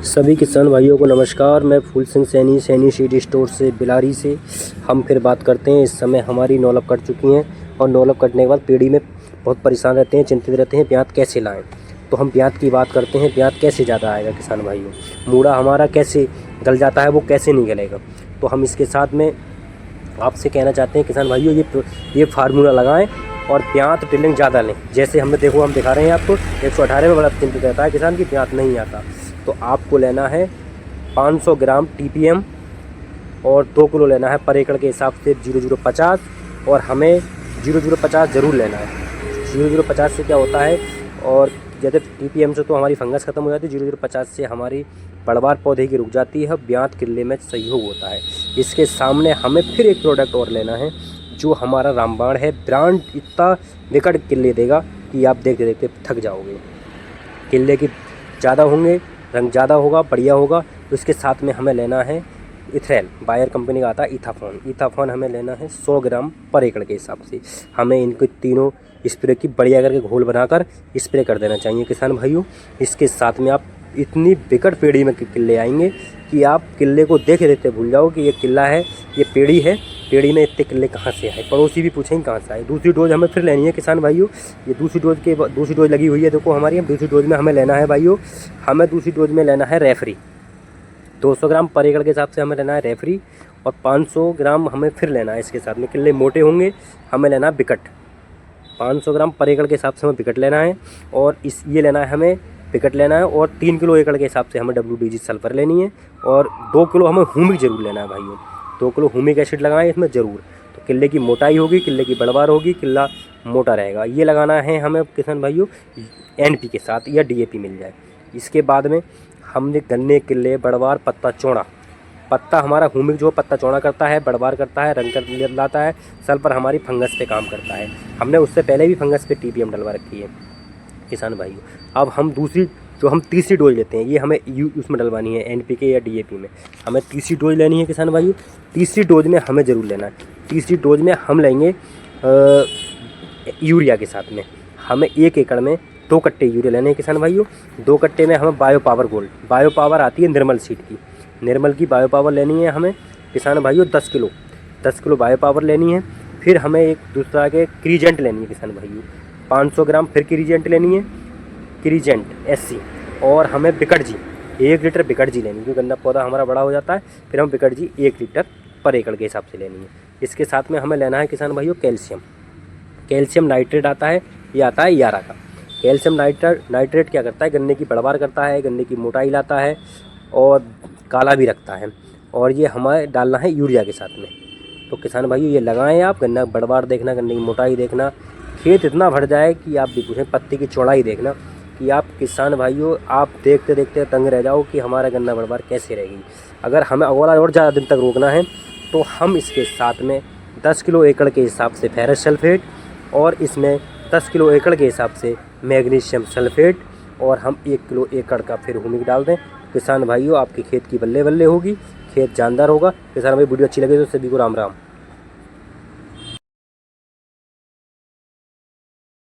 सभी किसान भाइयों को नमस्कार। मैं फूल सिंह सैनी सीड स्टोर से बिलारी से हम फिर बात करते हैं। इस समय हमारी नौलब कट चुकी हैं और नौलब कटने के बाद पेड़ी में बहुत परेशान रहते हैं, चिंतित रहते हैं ब्यात कैसे लाएं। तो हम ब्यात की बात करते हैं। ब्यात कैसे ज़्यादा आएगा किसान भाइयों, मूड़ा हमारा कैसे गल जाता है, वो कैसे नहीं गलेगा। तो हम इसके साथ में आपसे कहना चाहते हैं किसान भाइयों, ये फार्मूला लगाएं और ब्यात टिलिंग ज़्यादा लें। जैसे हमने देखो हम दिखा रहे हैं आपको 118 में बड़ा चिंतित रहता है किसान की ब्यात नहीं आता। तो आपको लेना है 500 ग्राम TPM और 2 किलो लेना है पर एकड़ के हिसाब से 0050 और हमें 0050 ज़रूर लेना है। 0050 से क्या होता है, और जैसे TPM से तो हमारी फंगस ख़त्म हो जाती है, 0050 से हमारी पड़वार पौधे की रुक जाती है, ब्यात किल्ले में सहयोग होता है। इसके सामने हमें फिर एक प्रोडक्ट और लेना है जो हमारा रामबाण है। ब्रांड इतना विकट किल्ले देगा कि आप देखते देखते थक जाओगे। किल्ले की ज़्यादा होंगे, रंग ज़्यादा होगा, बढ़िया होगा। तो इसके साथ में हमें लेना है इथेल, बायर कंपनी का आता है इथाफोन हमें लेना है 100 ग्राम पर एकड़ के हिसाब से। हमें इनको तीनों स्प्रे की बढ़िया करके घोल बनाकर स्प्रे कर देना चाहिए किसान भाइयों। इसके साथ में आप इतनी विकट पेड़ी में किल्ले आएंगे कि आप किल्ले को देखे देखते भूल जाओ कि ये किल्ला है, ये पेड़ी है। पेड़ी में इतने किल्ले कहाँ से आए, पड़ोसी भी पूछेंगे कहाँ से आए। दूसरी डोज हमें फिर लेनी है किसान भाइयों। ये दूसरी डोज लगी हुई है, देखो हमारी। हम दूसरी डोज में हमें लेना है भाइयों, हमें दूसरी डोज में लेना है रेफरी। 200 ग्राम पर एकड़ के हिसाब से हमें लेना है रेफरी और 500 ग्राम हमें फिर लेना है इसके साथ में। किल्ले मोटे होंगे, हमें लेना है विकट। 500 ग्राम पर एकड़ के हिसाब से हमें विकट लेना है और ये लेना है हमें विकट लेना है। और 3 किलो एकड़ के हिसाब से हमें WDG सल्फर लेनी है और 2 किलो हमें ह्यूमिक ज़रूर लेना है भाइयों। 2 किलो ह्यूमिक एसिड लगाएं इसमें ज़रूर। तो किल्ले की मोटाई होगी, किल्ले की बढ़वार होगी, किल्ला मोटा रहेगा। ये लगाना है हमें किसान भाइयों NP के साथ या DAP मिल जाए। इसके बाद में हमने गन्ने, किल्ले, बढ़वार, पत्ता चौड़ा। पत्ता हमारा ह्यूमिक जो पत्ता चौड़ा करता है, बढ़वार करता है, रंग कर लाता है। सल्फर हमारी फंगस पे काम करता है। हमने उससे पहले भी फंगस पे TPM डलवा रखी है किसान भाइयों। अब हम हम तीसरी डोज लेते हैं, ये हमें उसमें डलवानी है NPK या DAP में। हमें तीसरी डोज लेनी है किसान भाइयों। तीसरी डोज में हमें ज़रूर लेना है। तीसरी डोज में हम लेंगे यूरिया के साथ में। हमें 1 एकड़ में 2 कट्टे यूरिया लेने हैं किसान भाइयों। 2 कट्टे में हमें bio power gold, bio power आती है निर्मल सीड की, निर्मल की बायो पावर लेनी है हमें किसान भाइयों। 10 किलो बायो पावर लेनी है। फिर हमें एक दूसरा के क्रीजेंट लेनी है किसान भाइयों। 500 ग्राम फिर क्रीजेंट लेनी है, क्रीजेंट SC। और हमें विकट जी 1 लीटर विकट जी लेनी है, क्योंकि गन्ना पौधा हमारा बड़ा हो जाता है। फिर हम विकट जी 1 लीटर पर एकड़ के हिसाब से लेनी है। इसके साथ में हमें लेना है किसान भाइयों कैल्शियम नाइट्रेट आता है, ये आता है यारा का। कैल्शियम नाइट्रेट क्या करता है, गन्ने की बढ़वार करता है, गन्ने की मोटाई लाता है और काला भी रखता है। और ये हमें डालना है यूरिया के साथ में। तो किसान भाइयों ये लगाएं आप। गन्ना बढ़वार देखना, गन्ने की मोटाई देखना, खेत इतना भर जाए कि आप भी पूछें। पत्ती की चौड़ाई देखना कि आप किसान भाइयों आप देखते देखते तंग रह जाओ कि हमारा गन्ना बढ़वार कैसे रहेगी। अगर हमें और ज़्यादा दिन तक रोकना है तो हम इसके साथ में 10 किलो एकड़ के हिसाब से फेरस सल्फेट और इसमें 10 किलो एकड़ के हिसाब से मैग्नीशियम सल्फेट और हम 1 किलो एकड़ का फिर ह्यूमिक डाल दें। किसान भाइयों आपके खेत की बल्ले बल्ले होगी, खेत जानदार होगा। किसान भाई वीडियो अच्छी लगे तो सभी को राम राम।